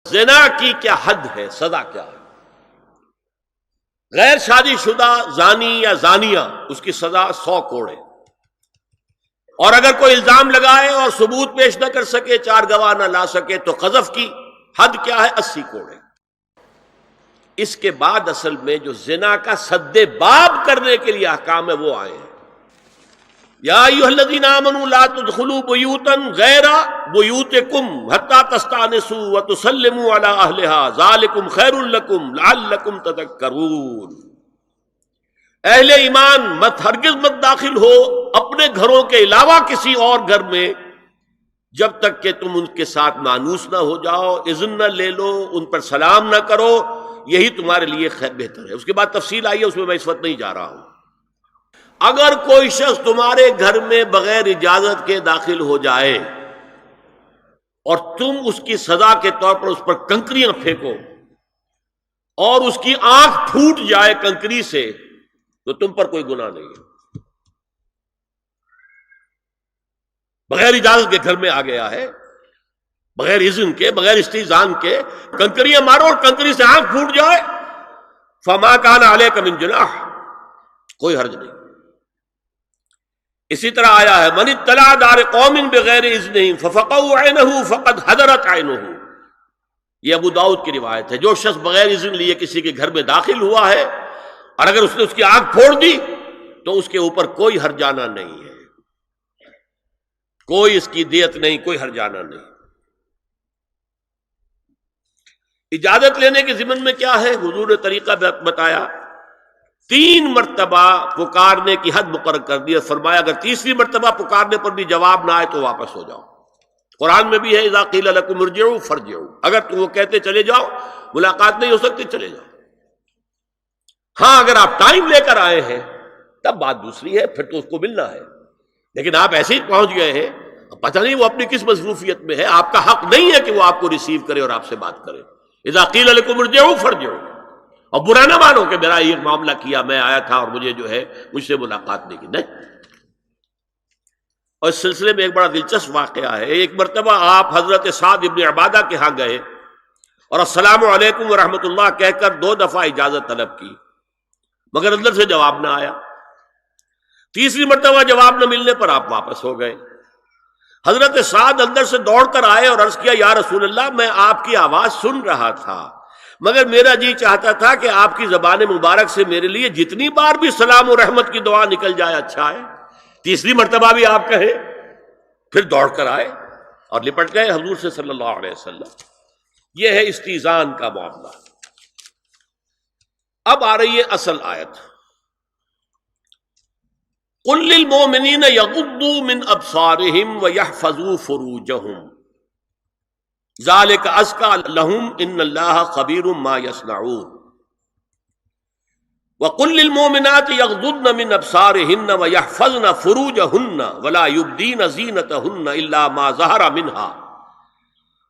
زنا کی کیا حد ہے، سزا کیا ہے؟ غیر شادی شدہ زانی یا زانیہ، اس کی سزا 100 کوڑے، اور اگر کوئی الزام لگائے اور ثبوت پیش نہ کر سکے، 4 گواہ نہ لا سکے، تو قذف کی حد کیا ہے؟ 80 کوڑے۔ اس کے بعد اصل میں جو زنا کا سد باب کرنے کے لیے احکام ہے وہ آئے ہیں۔ یا ایھا الذین آمنوا لا تدخلوا بیوتا غیر بیوتکم حتی تستأنسوا وتسلموا علی اہلها ذالکم خیر لکم لعلکم تذکرون۔ اہل ایمان ہرگز مت داخل ہو اپنے گھروں کے علاوہ کسی اور گھر میں جب تک کہ تم ان کے ساتھ مانوس نہ ہو جاؤ، اذن نہ لے لو، ان پر سلام نہ کرو، یہی تمہارے لیے بہتر ہے۔ اس کے بعد تفصیل آئی ہے، اس میں میں اس وقت نہیں جا رہا ہوں۔ اگر کوئی شخص تمہارے گھر میں بغیر اجازت کے داخل ہو جائے اور تم اس کی سزا کے طور پر اس پر کنکریاں پھینکو اور اس کی آنکھ پھوٹ جائے کنکری سے، تو تم پر کوئی گناہ نہیں ہے۔ بغیر اجازت کے گھر میں آ گیا ہے، بغیر اذن کے، بغیر استئذان کے کنکریاں مارو اور کنکری سے آنکھ پھوٹ جائے، فما کان علیک من جناح، کوئی حرج نہیں۔ اسی طرح آیا ہے من اطلع دار قوم بغیر اذنہم ففقعوا عینہ فقد حضرت عینہ، یہ ابو داؤد کی روایت ہے۔ جو شخص بغیر اذن لیے کسی کے گھر میں داخل ہوا ہے اور اگر اس نے اس کی آنکھ پھوڑ دی تو اس کے اوپر کوئی حرجانہ نہیں ہے، کوئی اس کی دیت نہیں، کوئی حرجانہ نہیں۔ اجازت لینے کے ضمن میں کیا ہے؟ حضور نے طریقہ بتایا، 3 مرتبہ پکارنے کی حد مقرر کر دی، فرمایا اگر تیسری مرتبہ پکارنے پر بھی جواب نہ آئے تو واپس ہو جاؤ۔ قرآن میں بھی ہے اذا قیل لکم ارجعوا فارجعوا، اگر تم وہ کہتے چلے جاؤ، ملاقات نہیں ہو سکتی، چلے جاؤ۔ ہاں اگر آپ ٹائم لے کر آئے ہیں تب بات دوسری ہے، پھر تو اس کو ملنا ہے، لیکن آپ ایسے ہی پہنچ گئے ہیں، پتہ نہیں وہ اپنی کس مصروفیت میں ہے، آپ کا حق نہیں ہے کہ وہ آپ کو ریسیو کرے اور آپ سے بات کرے۔ اذا قیل لکم ارجعوا فارجعوا، اور برا نہ مانو کہ میرا یہ معاملہ کیا، میں آیا تھا اور مجھے جو ہے مجھ سے ملاقات نہیں کی، نہیں۔ اور اس سلسلے میں ایک بڑا دلچسپ واقعہ ہے۔ ایک مرتبہ آپ حضرت سعد ابن عبادہ کے ہاں گئے اور السلام علیکم ورحمۃ اللہ کہہ کر 2 دفعہ اجازت طلب کی، مگر اندر سے جواب نہ آیا۔ تیسری مرتبہ جواب نہ ملنے پر آپ واپس ہو گئے۔ حضرت سعد اندر سے دوڑ کر آئے اور عرض کیا یا رسول اللہ، میں آپ کی آواز سن رہا تھا مگر میرا جی چاہتا تھا کہ آپ کی زبان مبارک سے میرے لیے جتنی بار بھی سلام و رحمت کی دعا نکل جائے اچھا ہے، تیسری مرتبہ بھی آپ کہیں۔ پھر دوڑ کر آئے اور لپٹ گئے حضور سے صلی اللہ علیہ وسلم۔ یہ ہے استئذان کا معاملہ۔ اب آ رہی ہے اصل آیت، قل للمؤمنین یغضوا من ابصارہم ویحفظوا فروجہم ذالک ازکی لہم ان اللہ خبیر ما یصنعون وقل للمؤمنات یغضضن من ابصارہن ویحفظن فروجہن ولا یبدین زینتہن الا ما ظہر منها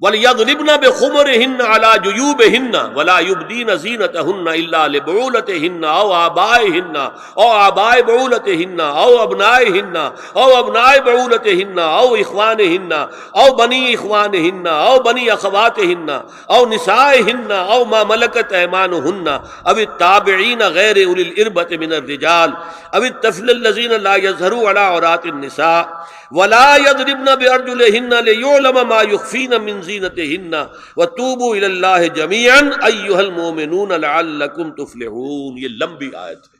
وَلْيَضْرِبْنَ بِخُمُرِهِنَّ عَلَى جُيُوبِهِنَّ وَلَا يُبْدِينَ زِينَتَهُنَّ إِلَّا لِبُعُولَتِهِنَّ أَوْ آبَائِهِنَّ أَوْ آبَاءِ بُعُولَتِهِنَّ أَوْ أَبْنَائِهِنَّ أَوْ أَبْنَاءِ بُعُولَتِهِنَّ أَوْ إِخْوَانِهِنَّ أَوْ بَنِي إِخْوَانِهِنَّ أَوْ بَنِي أَخَوَاتِهِنَّ أَوْ نِسَائِهِنَّ أَوْ مَا مَلَكَتْ أَيْمَانُهُنَّ أَوِ التَّابِعِينَ غَيْرِ أُولِي الْإِرْبَةِ مِنَ الرِّجَالِ أَوِ الطَّفْلِ الَّذِينَ لَا يَظْهَرُوا عَلَى عَوْرَاتِ النِّسَاءِ وَلَا يَضْرِبْنَ بِأَرْجُلِهِنَّ لِيُعْلَمَ مَا يُخْفِينَ مِنْ زِينَتِهِنَّ وَتُوبُوا إِلَى اللَّهِ جَمِيعًا أَيُّهَا الْمُؤْمِنُونَ لَعَلَّكُمْ تُفْلِحُونَ۔ یہ لمبی آیت ہے۔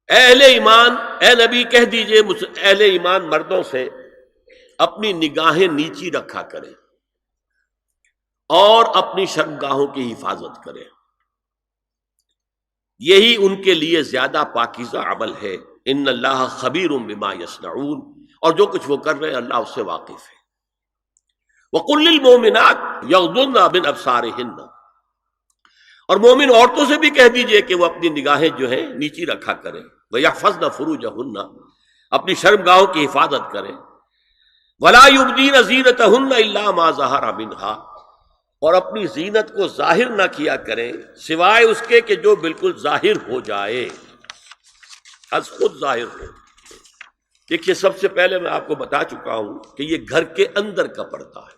اہل ایمان، اے نبی کہہ دیجئے اہل ایمان مردوں سے اپنی نگاہیں نیچی رکھا کریں اور اپنی شرمگاہوں کی حفاظت کریں، یہی ان کے لیے زیادہ پاکیزہ عمل ہے۔ ان اللہ خبیر بما یصنعون، اور جو کچھ وہ کر رہے ہیں اللہ اس سے واقف ہے۔ وَقُلْ لِلْمُؤْمِنَاتِ یغضضن مِنْ أَبْصَارِهِنَّ، اور مومن عورتوں سے بھی کہہ دیجئے کہ وہ اپنی نگاہیں جو ہیں نیچی رکھا کریں، وَيَحْفَظْنَ فُرُوجَهُنَّ، اپنی شرمگاہوں کی حفاظت کریں، وَلَا يُبْدِينَ زِينَتَهُنَّ إِلَّا مَا ظَهَرَ مِنْهَا، اور اپنی زینت کو ظاہر نہ کیا کریں سوائے اس کے کہ جو بالکل ظاہر ہو جائے، از خود ظاہر ہو۔ دیکھیے سب سے پہلے میں آپ کو بتا چکا ہوں کہ یہ گھر کے اندر کا پردہ ہے،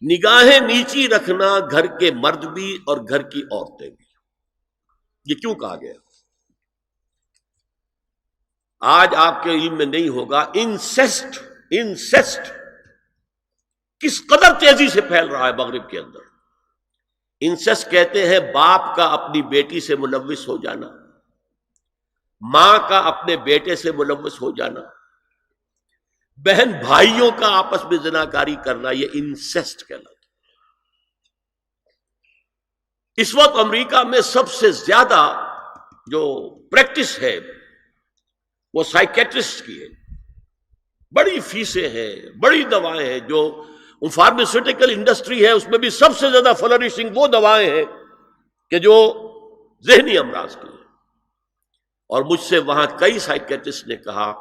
نگاہیں نیچی رکھنا گھر کے مرد بھی اور گھر کی عورتیں بھی، یہ کیوں کہا گیا؟ آج آپ کے علم میں نہیں ہوگا انسیسٹ کس قدر تیزی سے پھیل رہا ہے مغرب کے اندر۔ انسیسٹ کہتے ہیں باپ کا اپنی بیٹی سے ملوث ہو جانا، ماں کا اپنے بیٹے سے ملوث ہو جانا، بہن بھائیوں کا آپس میں زناکاری کرنا، یہ انسیسٹ کہلاتا ہے۔ اس وقت امریکہ میں سب سے زیادہ جو پریکٹس ہے وہ سائیکیٹرسٹ کی ہے، بڑی فیسیں ہیں، بڑی دوائیں ہیں، جو فارماسیوٹیکل انڈسٹری ہے اس میں بھی سب سے زیادہ فلرشنگ وہ دوائیں ہیں کہ جو ذہنی امراض کی ہیں۔ اور مجھ سے وہاں کئی سائیکیٹرسٹ نے کہا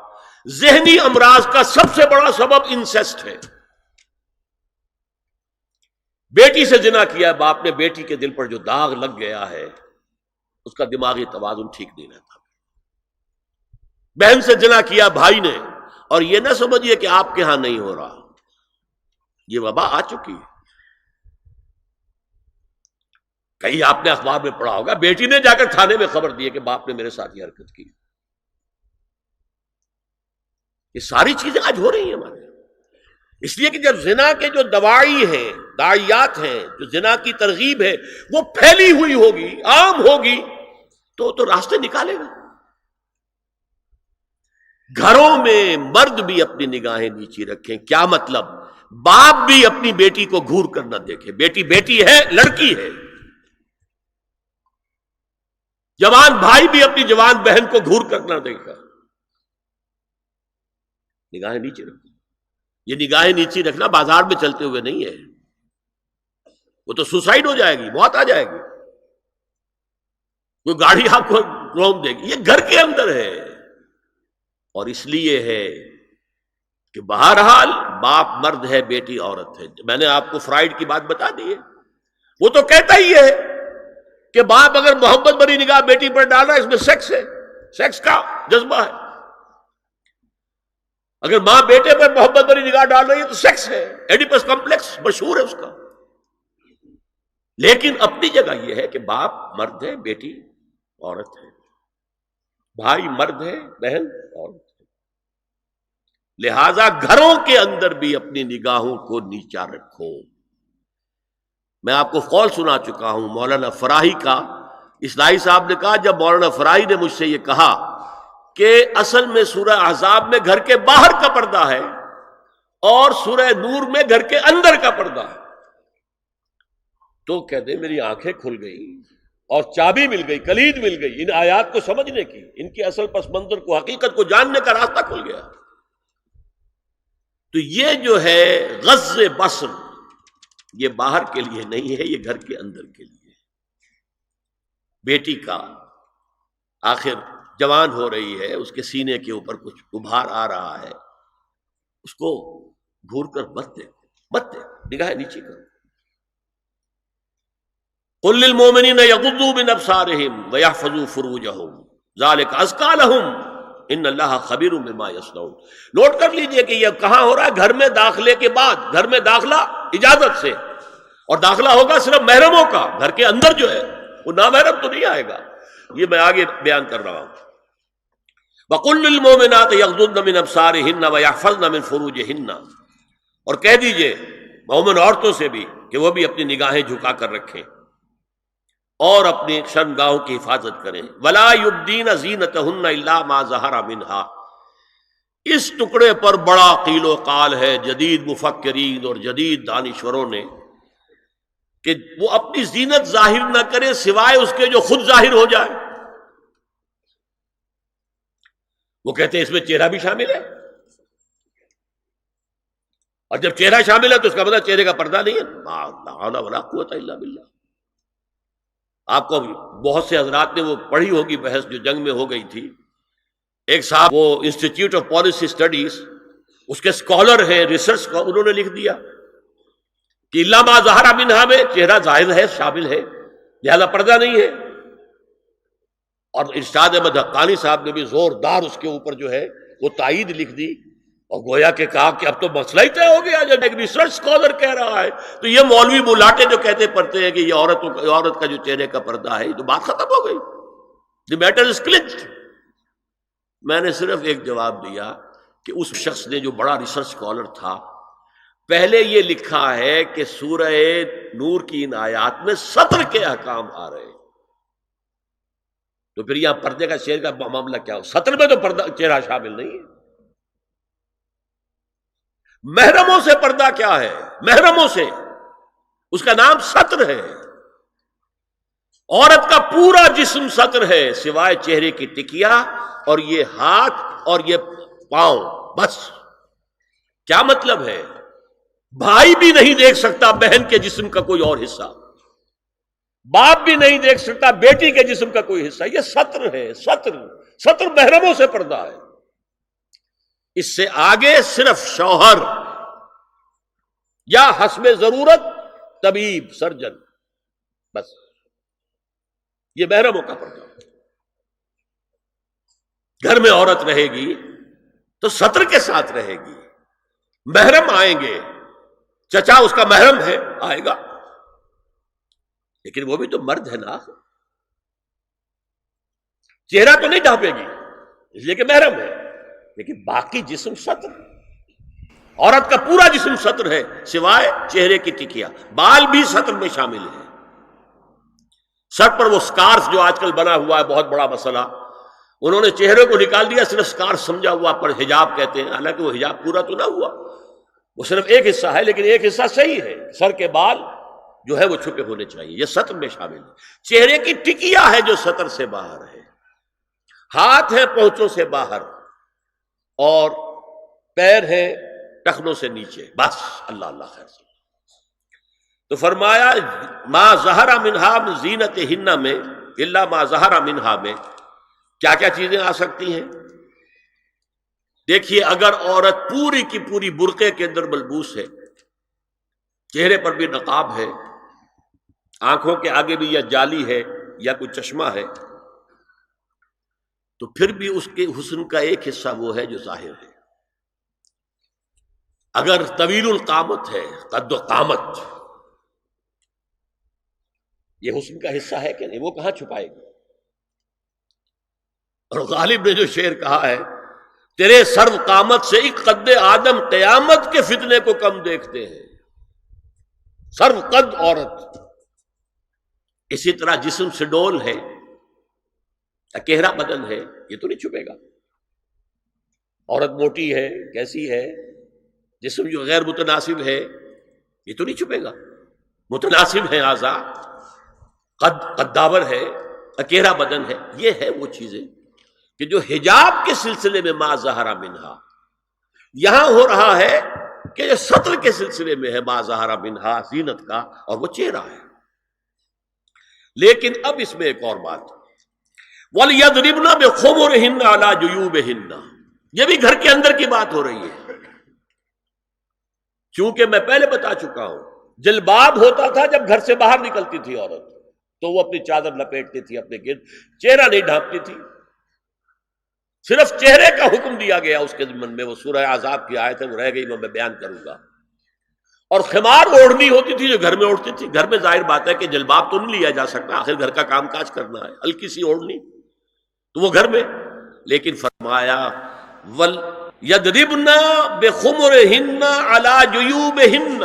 ذہنی امراض کا سب سے بڑا سبب انسیسٹ ہے۔ بیٹی سے زنا کیا باپ نے، بیٹی کے دل پر جو داغ لگ گیا ہے اس کا دماغی توازن ٹھیک نہیں رہتا۔ بہن سے زنا کیا بھائی نے، اور یہ نہ سمجھیے کہ آپ کے ہاں نہیں ہو رہا، یہ وبا آ چکی ہے۔ کئی آپ نے اخبار میں پڑھا ہوگا بیٹی نے جا کر تھانے میں خبر دی کہ باپ نے میرے ساتھ یہ حرکت کی۔ یہ ساری چیزیں آج ہو رہی ہیں ہمارے، اس لیے کہ جب زنا کے جو دواعی ہیں، داعیات ہیں، جو زنا کی ترغیب ہے وہ پھیلی ہوئی ہوگی، عام ہوگی، تو راستے نکالے گا۔ گھروں میں مرد بھی اپنی نگاہیں نیچی رکھیں۔ کیا مطلب؟ باپ بھی اپنی بیٹی کو گھور کر نہ دیکھے، بیٹی بیٹی ہے، لڑکی ہے۔ جوان بھائی بھی اپنی جوان بہن کو گھور کر نہ دیکھا۔ نگاہیں نیچی رکھیں۔ یہ نگاہیں نیچی رکھنا بازار میں چلتے ہوئے نہیں ہے، وہ تو سوسائڈ ہو جائے گی، موت آ جائے گی، کوئی گاڑی آپ کو روک دے گی۔ یہ گھر کے اندر ہے، اور اس لیے ہے کہ بہرحال باپ مرد ہے، بیٹی عورت ہے۔ میں نے آپ کو فرائیڈ کی بات بتا دی ہے، وہ تو کہتا ہی ہے کہ باپ اگر محبت بھری نگاہ بیٹی پر ڈالا اس میں سیکس ہے، سیکس کا جذبہ ہے۔ اگر ماں بیٹے پر محبت بھری نگاہ ڈال رہی ہے تو سیکس ہے، ایڈیپس کمپلیکس مشہور ہے اس کا۔ لیکن اپنی جگہ یہ ہے کہ باپ مرد ہے، بیٹی عورت ہے، بھائی مرد ہے، بہن عورت ہے۔ لہذا گھروں کے اندر بھی اپنی نگاہوں کو نیچا رکھو۔ میں آپ کو قول سنا چکا ہوں مولانا فراہی کا۔ اصلاحی صاحب نے کہا جب مولانا فراہی نے مجھ سے یہ کہا کہ اصل میں سورہ احزاب میں گھر کے باہر کا پردہ ہے اور سورہ نور میں گھر کے اندر کا پردہ ہے، تو کہتے میری آنکھیں کھل گئی اور چابی مل گئی، کلید مل گئی ان آیات کو سمجھنے کی، ان کی اصل پس منظر کو، حقیقت کو جاننے کا راستہ کھل گیا۔ تو یہ جو ہے غض بصر، یہ باہر کے لیے نہیں ہے، یہ گھر کے اندر کے لیے۔ بیٹی کا آخر جوان ہو رہی ہے، اس کے سینے کے اوپر کچھ ابھار آ رہا ہے، اس کو گھور کر مت دے، نگاہ نیچی کرو۔ قل للمؤمنین یغضوا من ابصارہم ویحفظوا فروجہم ذلک ازکی لہم ان اللہ خبیر بما یصنعون۔ نوٹ کر لیجئے کہ یہ کہاں ہو رہا ہے؟ گھر میں داخلے کے بعد۔ گھر میں داخلہ اجازت سے، اور داخلہ ہوگا صرف محرموں کا، گھر کے اندر جو ہے وہ نامحرم تو نہیں آئے گا۔ یہ میں آگے بیان کر رہا ہوں۔ وَقُلْ لِلْمُؤْمِنَاتِ يَغْضُضْنَ مِنْ أَبْصَارِهِنَّ وَيَحْفَظْنَ مِنْ فُرُوجِهِنَّ، اور کہہ دیجئے مومن عورتوں سے بھی کہ وہ بھی اپنی نگاہیں جھکا کر رکھیں اور اپنی شرمگاہوں کی حفاظت کریں۔ وَلَا يُبْدِينَ زِينَتَهُنَّ إِلَّا مَا ظَهَرَ مِنْهَا۔ اس ٹکڑے پر بڑا قیل و قال ہے جدید مفکرین اور جدید دانشوروں نے کہ وہ اپنی زینت ظاہر نہ کرے سوائے اس کے جو خود ظاہر ہو جائے۔ وہ کہتے ہیں اس میں چہرہ بھی شامل ہے، اور جب چہرہ شامل ہے تو اس کا مطلب چہرے کا پردہ نہیں ہے۔ لا حول ولا قوت الا باللہ۔ آپ کو بہت سے حضرات نے وہ پڑھی ہوگی بحث جو جنگ میں ہو گئی تھی۔ ایک صاحب وہ انسٹیٹیوٹ آف پالیسی اسٹڈیز اس کے اسکالر ہیں، ریسرچ کا، انہوں نے لکھ دیا کہ الا ما ظہر منہا میں چہرہ ظاہر ہے، شامل ہے، لہذا پردہ نہیں ہے۔ اور ارشاد احمد حقانی صاحب نے بھی زوردار اس کے اوپر جو ہے وہ تائید لکھ دی اور گویا کہ کہا کہ اب تو مسئلہ ہی طے ہو گیا. جب ایک ریسرچ اسکالر کہہ رہا ہے تو یہ مولوی ملاٹے جو کہتے پڑھتے ہیں کہ یہ عورت کا جو چہرے کا پردہ ہے، یہ تو بات ختم ہو گئی. The matter is clinched. میں نے صرف ایک جواب دیا کہ اس شخص نے جو بڑا ریسرچ اسکالر تھا، پہلے یہ لکھا ہے کہ سورہ نور کی ان آیات میں سطر کے احکام آ رہے ہیں، تو پھر یہاں پردے کا چہرے کا معاملہ کیا ہو؟ سطر میں تو پردہ چہرہ شامل نہیں ہے. محرموں سے پردہ کیا ہے؟ محرموں سے، اس کا نام سطر ہے. عورت کا پورا جسم سطر ہے سوائے چہرے کی ٹکیا اور یہ ہاتھ اور یہ پاؤں، بس. کیا مطلب ہے؟ بھائی بھی نہیں دیکھ سکتا بہن کے جسم کا کوئی اور حصہ، باپ بھی نہیں دیکھ سکتا بیٹی کے جسم کا کوئی حصہ. یہ سطر ہے. سطر محرموں سے پردہ ہے. اس سے آگے صرف شوہر یا حسب ضرورت طبیب، سرجن، بس. یہ محرموں کا پردہ. گھر میں عورت رہے گی تو سطر کے ساتھ رہے گی. محرم آئیں گے، چچا اس کا محرم ہے، آئے گا، لیکن وہ بھی تو مرد ہے نا، چہرہ تو نہیں ڈھانپے گی اس لیے کہ محرم ہے، لیکن باقی جسم سطر. عورت کا پورا جسم سطر ہے سوائے چہرے کی ٹکیا. بال بھی سطر میں شامل ہے. سر پر وہ سکارف جو آج کل بنا ہوا ہے، بہت بڑا مسئلہ، انہوں نے چہرے کو نکال دیا، صرف سکارف سمجھا ہوا، پر حجاب کہتے ہیں. حالانکہ وہ حجاب پورا تو نہ ہوا، وہ صرف ایک حصہ ہے، لیکن ایک حصہ صحیح ہے. سر کے بال جو ہے وہ چھپے ہونے چاہیے، یہ سطر میں شامل ہے. چہرے کی ٹکیا ہے جو سطر سے باہر ہے. ہاتھ ہے پہنچوں سے باہر، اور پیر ہے ٹخنوں سے نیچے، بس. اللہ اللہ خیر سے. تو فرمایا ما ظہر منہا من زینتہن میں الا ما ظہر منہا میں کیا کیا چیزیں آ سکتی ہیں. دیکھیے، اگر عورت پوری کی پوری برقعے کے اندر ملبوس ہے، چہرے پر بھی نقاب ہے، آنکھوں کے آگے بھی یا جالی ہے یا کوئی چشمہ ہے، تو پھر بھی اس کے حسن کا ایک حصہ وہ ہے جو ظاہر ہے. اگر طویل القامت ہے، قد و قامت، یہ حسن کا حصہ ہے کہ نہیں؟ وہ کہاں چھپائے گی؟ اور غالب نے جو شعر کہا ہے، تیرے سرو قامت سے ایک قد آدم قیامت کے فتنے کو کم دیکھتے ہیں. سرو قد عورت. اسی طرح جسم سے ڈول ہے، اکیرا بدن ہے، یہ تو نہیں چھپے گا. عورت موٹی ہے، کیسی ہے، جسم جو غیر متناسب ہے، یہ تو نہیں چھپے گا. متناسب ہے اعضاء، قداور ہے، اکیرا بدن ہے. یہ ہے وہ چیزیں کہ جو حجاب کے سلسلے میں ما ظہر منہا، یہاں ہو رہا ہے کہ جو سطر کے سلسلے میں ہے ما ظہر منہا، زینت کا، اور وہ چہرہ ہے. لیکن اب اس میں ایک اور بات، وَلْيَضْرِبْنَ بِخُمُرِهِنَّ عَلَى جُيُوبِهِنَّ، یہ بھی گھر کے اندر کی بات ہو رہی ہے. چونکہ میں پہلے بتا چکا ہوں، جلباب ہوتا تھا جب گھر سے باہر نکلتی تھی عورت، تو وہ اپنی چادر لپیٹتی تھی اپنے گرد، چہرہ نہیں ڈھانپتی تھی. صرف چہرے کا حکم دیا گیا اس کے ضمن میں. وہ سورہ احزاب کی آیت ہے، وہ رہ گئی، میں بیان کروں گا. اور خمار اوڑھنی ہوتی تھی جو گھر میں اوڑھتی تھی. گھر میں ظاہر بات ہے کہ جلباب تو نہیں لیا جا سکتا، آخر گھر کا کام کاج کرنا ہے. ہلکی سی اوڑھنی تو وہ گھر میں. لیکن فرمایا وَلْيَضْرِبْنَ بِخُمُرِهِنَّ عَلَى جُيُوبِهِنَّ،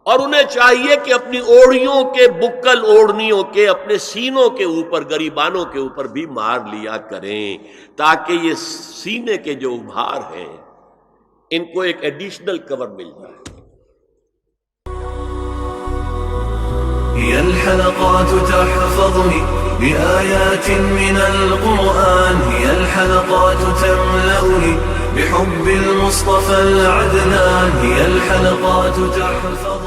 اور انہیں چاہیے کہ اپنی اوڑھیوں کے، بکل اوڑھنیوں کے اپنے سینوں کے اوپر، گریبانوں کے اوپر بھی مار لیا کریں، تاکہ یہ سینے کے جو ابھار ہیں ان کو ایک ایڈیشنل کور مل جائے. هي الحلقات تحفظني بآيات من القرآن، هي الحلقات تملأني بحب المصطفى العدنان، هي الحلقات تحفظني